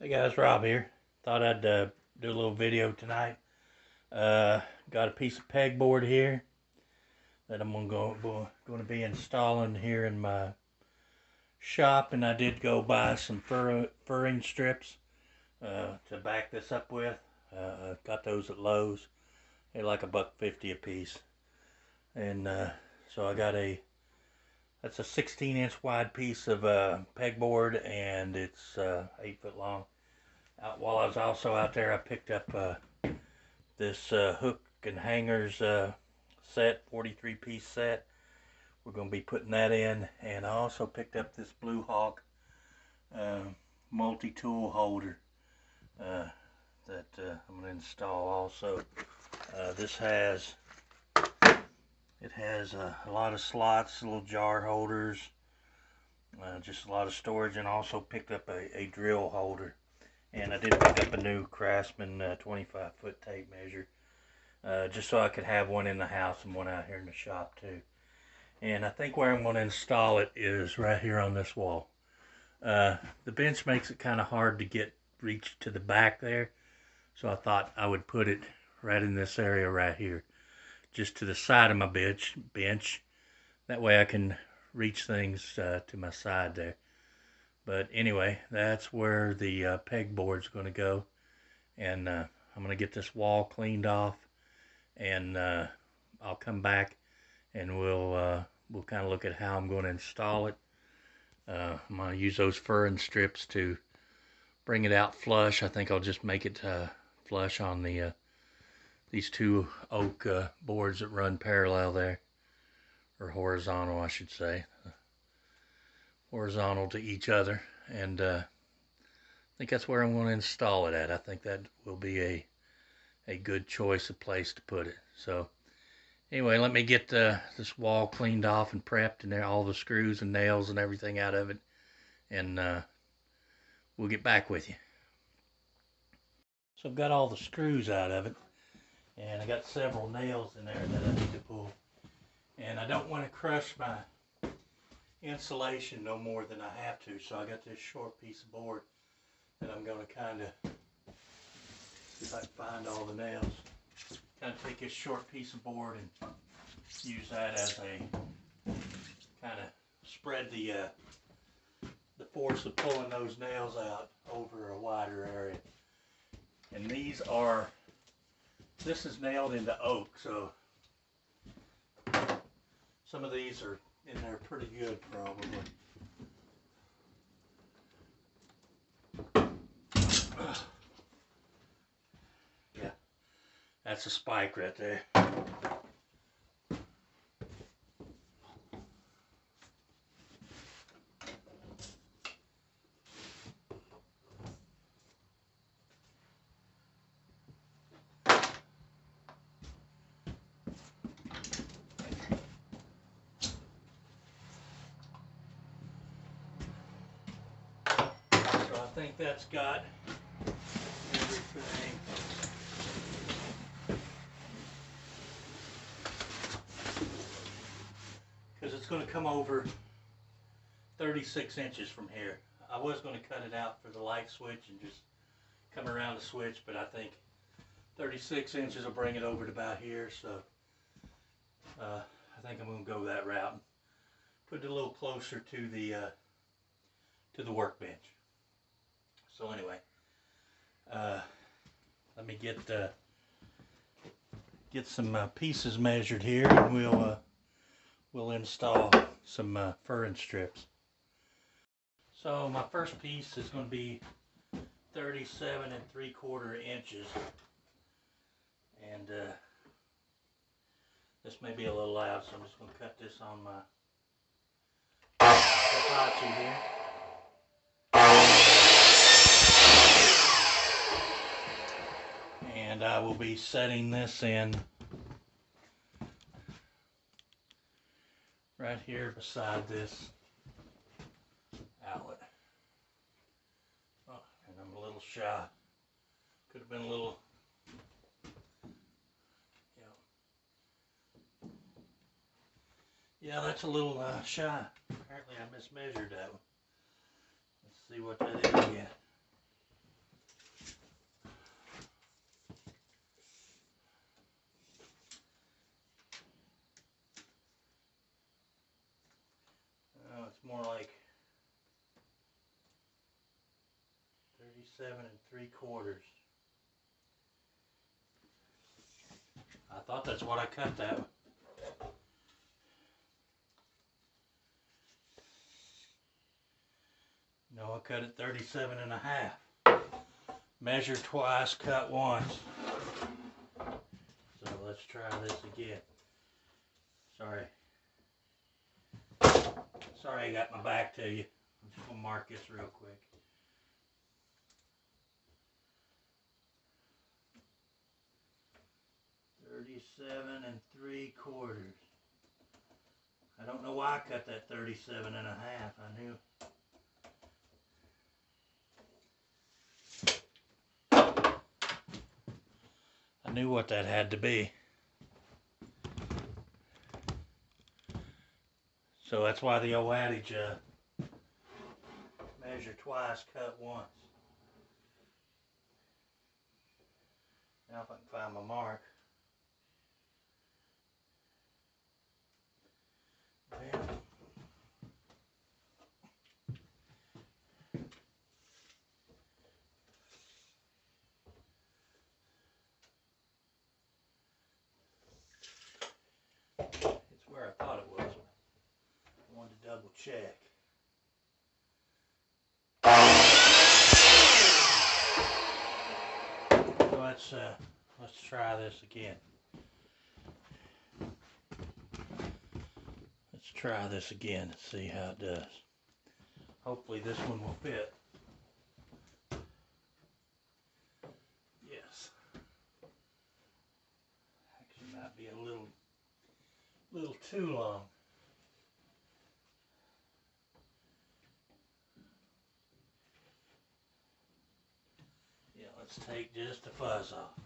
Hey guys, Rob here. Thought I'd do a little video tonight. Got a piece of pegboard here that I'm going to be installing here in my shop, and I did go buy some furring strips to back this up with. Got those at Lowe's. They're like $1.50 a piece, and so I got that's a 16-inch wide piece of pegboard, and it's 8 foot long. While I was also out there, I picked up this hook and hangers set, 43-piece set. We're going to be putting that in, and I also picked up this Blue Hawk multi-tool holder that I'm going to install also. This has a lot of slots, little jar holders, just a lot of storage, and also picked up a drill holder. And I did pick up a new Craftsman 25-foot tape measure, just so I could have one in the house and one out here in the shop too. And I think where I'm going to install it is right here on this wall. The bench makes it kind of hard to reach to the back there, so I thought I would put it right in this area right here, just to the side of my bench. That way I can reach things to my side there. But anyway, that's where the pegboard's going to go, and I'm going to get this wall cleaned off, and I'll come back and we'll kind of look at how I'm going to install it. I'm going to use those furring strips to bring it out flush. I think I'll just make it flush on these two oak boards that run parallel there, or horizontal, I should say. Horizontal to each other, and I think that's where I'm going to install it at. I think that will be a good choice of place to put it. So anyway, let me get this wall cleaned off and prepped, and all the screws and nails and everything out of it, and we'll get back with you. So I've got all the screws out of it, and I got several nails in there that I need to pull, and I don't want to crush my insulation no more than I have to, so I got this short piece of board that I'm going to kind of, see if I can find all the nails, kind of take this short piece of board and use that as a kind of spread the force of pulling those nails out over a wider area. And this is nailed into oak, so some of these are in there pretty good, probably. Yeah, that's a spike right there. I think that's got everything. Because it's going to come over 36 inches from here. I was going to cut it out for the light switch and just come around the switch, but I think 36 inches will bring it over to about here, so I think I'm going to go that route and put it a little closer to the workbench. So anyway, let me get some pieces measured here, and we'll install some furring strips. So my first piece is going to be 37 3/4 inches, and this may be a little loud, so I'm just going to cut this on my Apache here. And I will be setting this in right here beside this outlet. Oh, and I'm a little shy. Could have been a little, yeah, that's a little shy. Apparently I mismeasured that one. Let's see what that is again. 37 3/4. I thought that's what I cut that one. No, I cut it 37 1/2. Measure twice, cut once. So let's try this again. Sorry I got my back to you. I'm just gonna mark this real quick. Thirty-seven 3/4. I don't know why I cut that 37 1/2. I knew what that had to be. So that's why the old adage, measure twice, cut once. Now if I can find my mark. Well, it's where I thought it was. I wanted to double check. So let's try this again. Let's try this again and see how it does. Hopefully this one will fit. Yes. Actually might be a little too long. Yeah, let's take just the fuzz off.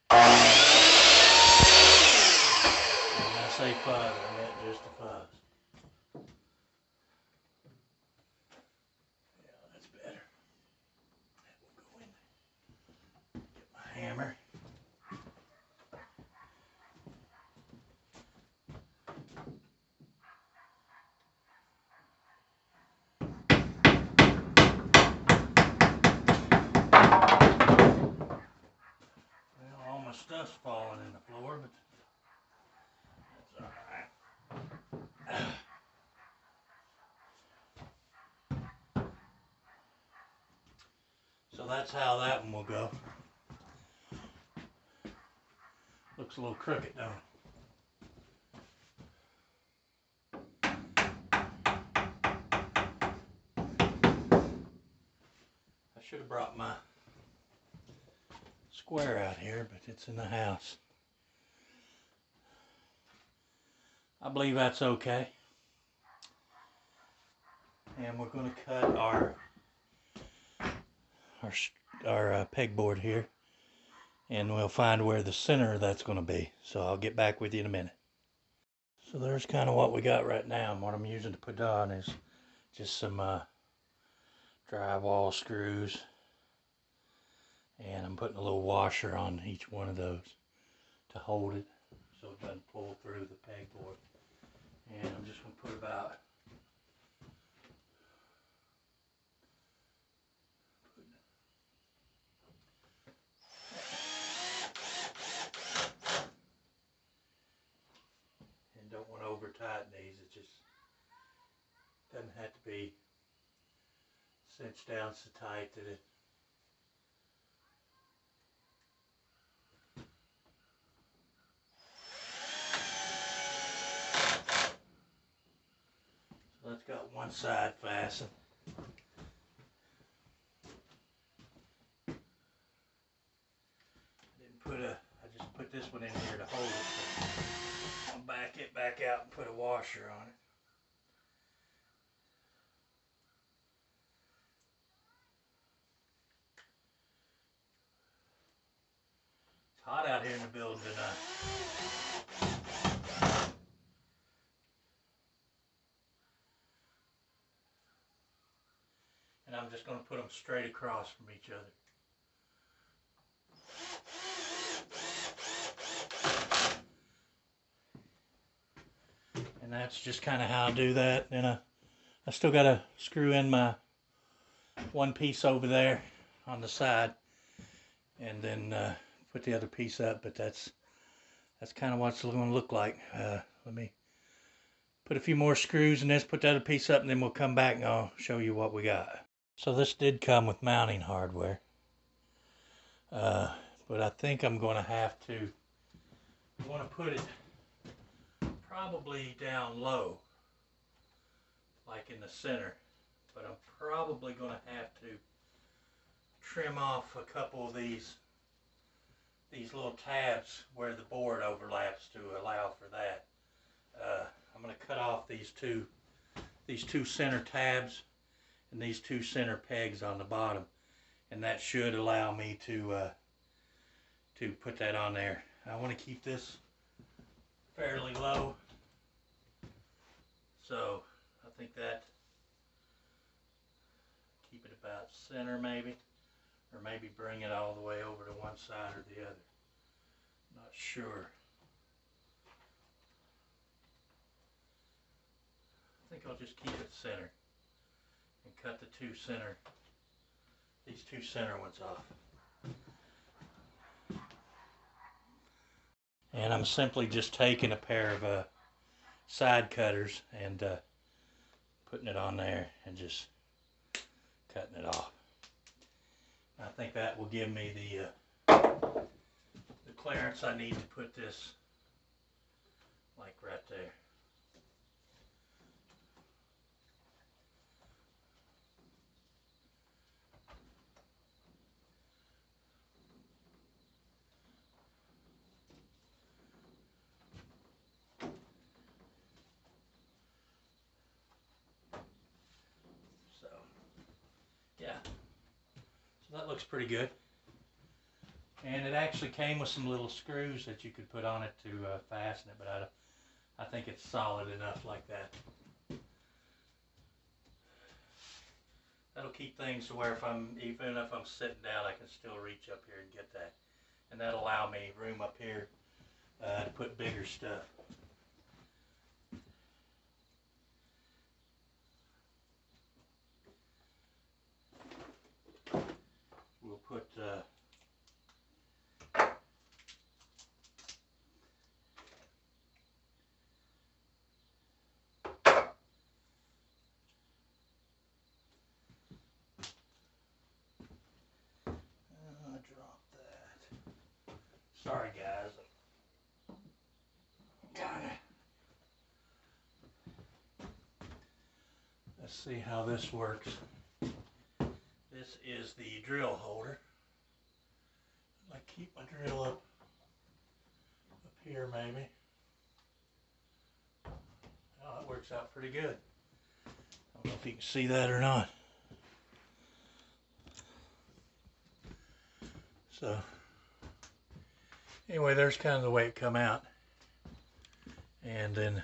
When I say fuzz, I meant just the fuzz. Yeah, that's better. That will go in there. Get my hammer. Well, all my stuff's falling in the floor, but that's alright. So that's how that one will go. Looks a little crooked, don't it? I should have brought my square out here, but it's in the house. I believe that's okay. And we're going to cut our pegboard here, and we'll find where the center of that's going to be. So I'll get back with you in a minute. So there's kind of what we got right now, and what I'm using to put on is just some drywall screws, and I'm putting a little washer on each one of those to hold it so it doesn't pull through the pegboard. And I'm just going to put about don't want to over tighten these. It just doesn't have to be cinched down so tight that it so that's got one side fastened. I just put this one in here to hold it. So I'll back it back out and put a washer on it. It's hot out here in the building tonight. And I'm just going to put them straight across from each other. And that's just kind of how I do that. Then I I still got to screw in my one piece over there on the side, and then put the other piece up. But that's kind of what it's going to look like. Let me put a few more screws in this, put the other piece up, and then we'll come back and I'll show you what we got. So this did come with mounting hardware, but I think I'm going to have to. I want to put it probably down low, like in the center, but I'm probably going to have to trim off a couple of these little tabs where the board overlaps to allow for that. I'm going to cut off these two center tabs and these two center pegs on the bottom, and that should allow me to put that on there. I want to keep this fairly low, so I think that keep it about center maybe, or maybe bring it all the way over to one side or the other. Not sure. I think I'll just keep it center and cut these two center ones off. And I'm simply just taking a pair of side cutters and putting it on there and just cutting it off. I think that will give me the clearance I need to put this like right there. So yeah, so that looks pretty good. And it actually came with some little screws that you could put on it to fasten it, but I think it's solid enough like that. That'll keep things to where even if I'm sitting down, I can still reach up here and get that. And that'll allow me room up here to put bigger stuff. We'll put I dropped that. Sorry guys. Let's see how this works. This is the drill holder. I keep my drill up here maybe. Oh, that works out pretty good. I don't know if you can see that or not. So anyway, there's kind of the way it come out. And then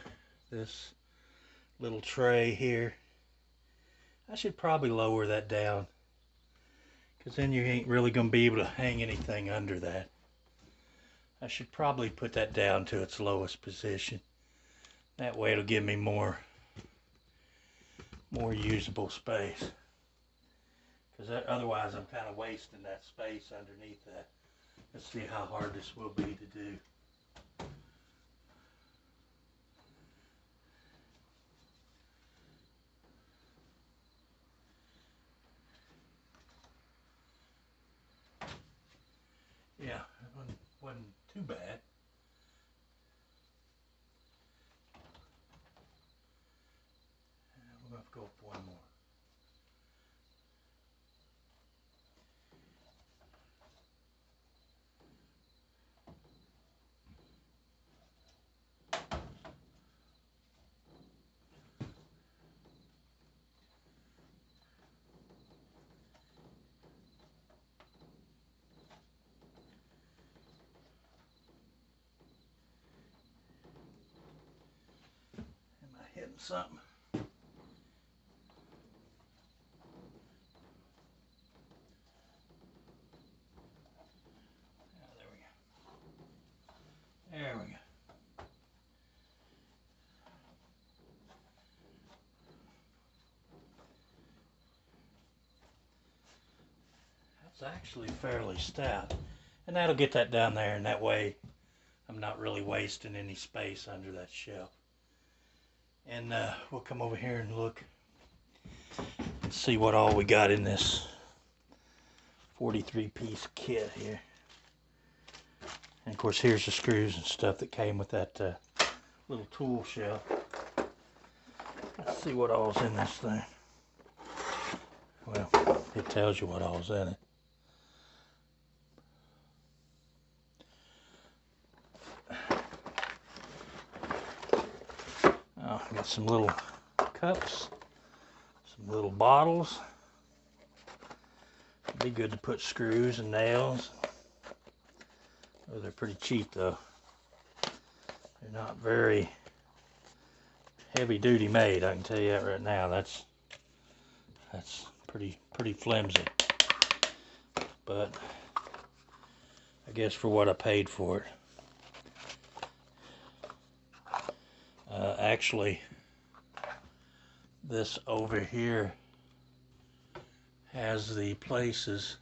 this little tray here, I should probably lower that down, because then you ain't really going to be able to hang anything under that. I should probably put that down to its lowest position. That way it'll give me more usable space, because otherwise I'm kind of wasting that space underneath that. Let's see how hard this will be to do. Yeah, it wasn't too bad. We're going to have to go up one more. Am I hitting something? There we go. It's actually fairly stout. And that'll get that down there, and that way I'm not really wasting any space under that shelf. And we'll come over here and look and see what all we got in this 43-piece kit here. And of course, here's the screws and stuff that came with that little tool shelf. Let's see what all's in this thing. Well, it tells you what all's in it. Oh, I got some little cups, some little bottles. It'd be good to put screws and nails. Oh, they're pretty cheap though. They're not very heavy duty made, I can tell you that right now. That's pretty flimsy. But I guess for what I paid for it. Actually, this over here has the places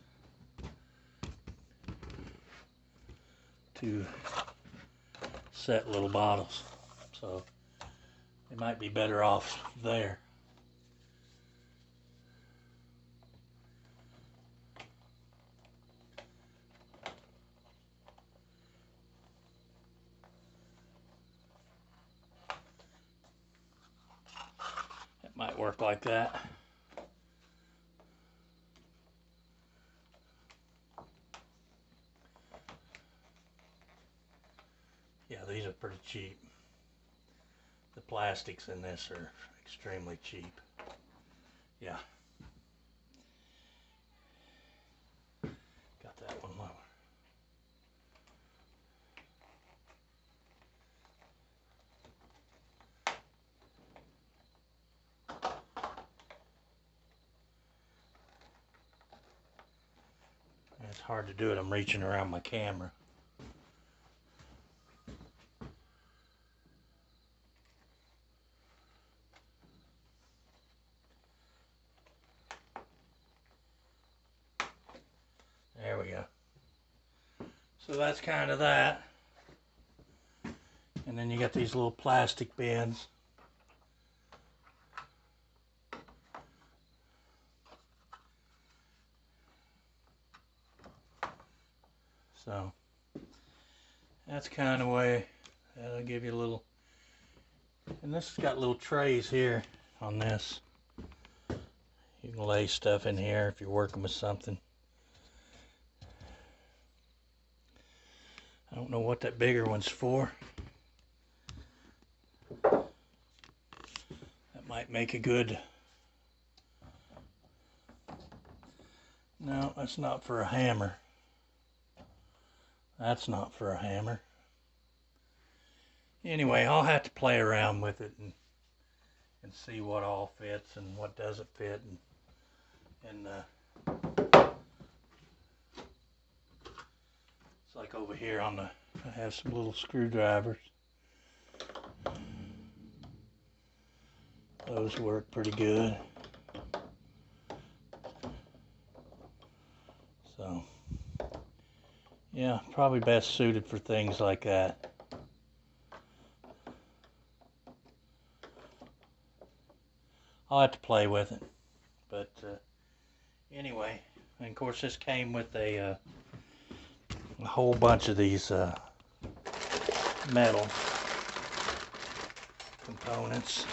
to set little bottles, so it might be better off there. It might work like that. Yeah, these are pretty cheap. The plastics in this are extremely cheap. Yeah. Got that one lower. It's hard to do it. I'm reaching around my camera. There we go. So that's kind of that. And then you got these little plastic bins. So that's kind of way that'll give you a little. And this has got little trays here on this. You can lay stuff in here if you're working with something. I don't know what that bigger one's for. That might make a good. No, that's not for a hammer. That's not for a hammer. Anyway, I'll have to play around with it and see what all fits and what doesn't fit, and it's like over here on the, I have some little screwdrivers. Those work pretty good. So yeah, probably best suited for things like that. I'll have to play with it, but anyway, and of course this came with a whole bunch of these metal components.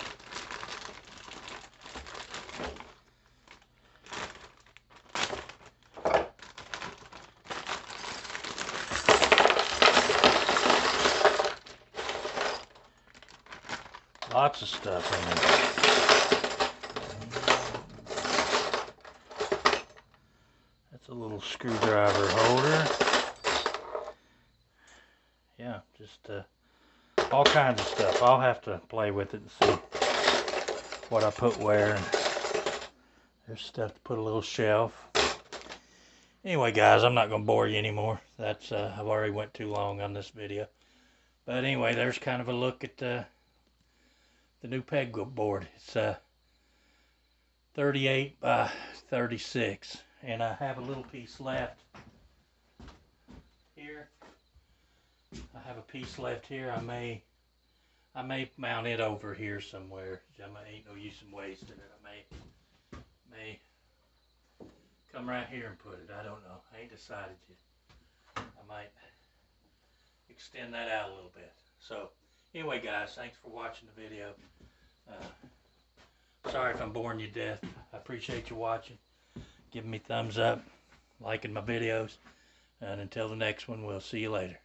Lots of stuff in there. That's a little screwdriver holder. Yeah, just all kinds of stuff. I'll have to play with it and see what I put where. There's stuff to put a little shelf. Anyway, guys, I'm not going to bore you anymore. That's I've already went too long on this video. But anyway, there's kind of a look at the new pegboard. It's 38 by 36, and I have a little piece left here. I have a piece left here. I may mount it over here somewhere. Ain't no use in wasting it. I may come right here and put it. I don't know. I ain't decided yet. I might extend that out a little bit. So anyway, guys, thanks for watching the video. Sorry if I'm boring you to death. I appreciate you watching, giving me thumbs up, liking my videos, and until the next one, we'll see you later.